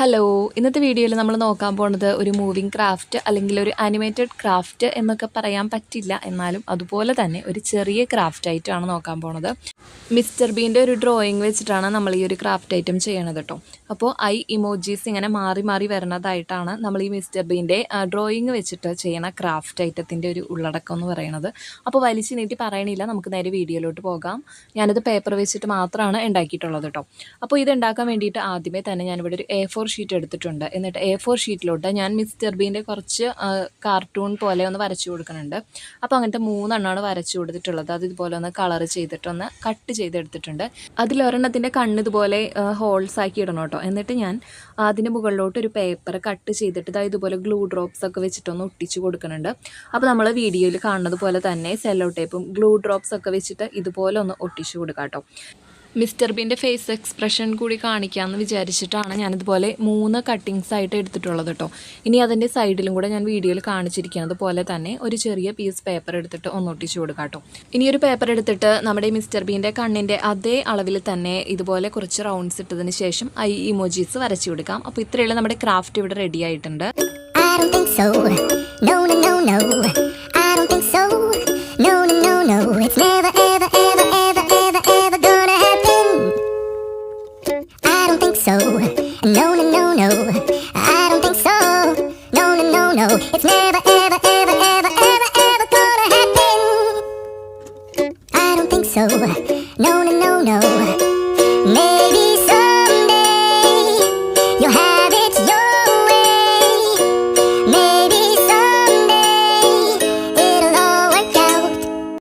Hello, ഇന്നത്തെ വീഡിയോയിൽ നമ്മൾ നോക്കാൻ പോകുന്നത് ഒരു മൂവിങ് ക്രാഫ്റ്റ് അല്ലെങ്കിൽ ഒരു ആനിമേറ്റഡ് ക്രാഫ്റ്റ് എന്നൊക്കെ പറയാൻ പറ്റില്ല. എന്നാലും അതുപോലെ തന്നെ ഒരു ചെറിയ ക്രാഫ്റ്റ് ആയിട്ടാണ് നോക്കാൻ പോകുന്നത്. മിസ്റ്റർ ബീൻ്റെ ഒരു ഡ്രോയിങ് വെച്ചിട്ടാണ് നമ്മൾ ഈ ഒരു ക്രാഫ്റ്റ് ഐറ്റം ചെയ്യണത് കേട്ടോ. അപ്പോൾ ഇമോജീസ് ഇങ്ങനെ മാറി മാറി വരുന്നതായിട്ടാണ് നമ്മൾ ഈ മിസ്റ്റർ ബീൻ്റെ ഡ്രോയിങ് വെച്ചിട്ട് ചെയ്യണ ക്രാഫ്റ്റ് ഐറ്റത്തിൻ്റെ ഒരു ഉള്ളടക്കം എന്ന് പറയുന്നത്. അപ്പോൾ വലിച്ചു നീട്ടി പറയണില്ല, നമുക്ക് നേരെ വീഡിയോയിലോട്ട് പോകാം. ഞാനിത് പേപ്പർ വെച്ചിട്ട് മാത്രമാണ് ഉണ്ടാക്കിയിട്ടുള്ളത് കേട്ടോ. അപ്പോൾ ഇത് ഉണ്ടാക്കാൻ വേണ്ടിയിട്ട് ആദ്യമേ തന്നെ ഞാനിവിടെ ഒരു A4 ഷീറ്റ് എടുത്തിട്ടുണ്ട്. എന്നിട്ട് A4 ഷീറ്റിലോട്ട് ഞാൻ മിസ്റ്റർ ബീൻ്റെ കുറച്ച് കാർട്ടൂൺ പോലെ ഒന്ന് വരച്ചു കൊടുക്കുന്നുണ്ട്. അപ്പോൾ അങ്ങനത്തെ 3 എണ്ണമാണ് വരച്ചു കൊടുത്തിട്ടുള്ളത്. അത് ഇതുപോലെ ഒന്ന് കളർ ചെയ്തിട്ടൊന്ന് കട്ട് ചെയ്തെടുത്തിട്ടുണ്ട്. അതിലൊരെണ്ണത്തിൻ്റെ കണ്ണ് ഇതുപോലെ ഹോൾസ് ആക്കി ഇടണം കേട്ടോ. എന്നിട്ട് ഞാൻ അതിൻ്റെ മുകളിലോട്ട് ഒരു പേപ്പർ കട്ട് ചെയ്തിട്ട് ഇതുപോലെ ഗ്ലൂ ഡ്രോപ്സ് ഒക്കെ വെച്ചിട്ടൊന്ന് ഒട്ടിച്ച് കൊടുക്കുന്നുണ്ട്. അപ്പോൾ നമ്മൾ വീഡിയോയിൽ കാണുന്നത് പോലെ തന്നെ സെല്ലോ ടേപ്പും ഗ്ലൂ ഡ്രോപ്സ് ഒക്കെ വെച്ചിട്ട് ഇതുപോലെ ഒന്ന് ഒട്ടിച്ച് കൊടുക്കാം കേട്ടോ. മിസ്റ്റർ ബീൻ്റെ ഫേസ് എക്സ്പ്രഷൻ കൂടി കാണിക്കാമെന്ന് വിചാരിച്ചിട്ടാണ് ഞാനിതുപോലെ 3 കട്ടിങ്സ് ആയിട്ട് എടുത്തിട്ടുള്ളത് കേട്ടോ. ഇനി അതിൻ്റെ സൈഡിലും കൂടെ ഞാൻ വീഡിയോയിൽ കാണിച്ചിരിക്കുന്നത് പോലെ തന്നെ ഒരു ചെറിയ പീസ് പേപ്പർ എടുത്തിട്ട് ഒന്നൊട്ടിച്ച് കൊടുക്കാം കേട്ടോ. ഇനി ഒരു പേപ്പർ എടുത്തിട്ട് നമ്മുടെ മിസ്റ്റർ ബീൻ്റെ കണ്ണിൻ്റെ അതേ അളവിൽ തന്നെ ഇതുപോലെ കുറച്ച് റൗണ്ട്സ് ഇട്ടതിന് ശേഷം ഇമോജീസ് വരച്ചു കൊടുക്കാം. അപ്പോൾ ഇത്രയുള്ള നമ്മുടെ ക്രാഫ്റ്റ് ഇവിടെ റെഡി ആയിട്ടുണ്ട്. So, no, no, no, no, I don't think so. No, no, no, no, it's never, ever, ever, ever, ever, ever gonna happen. I don't think so. No, no, no, no.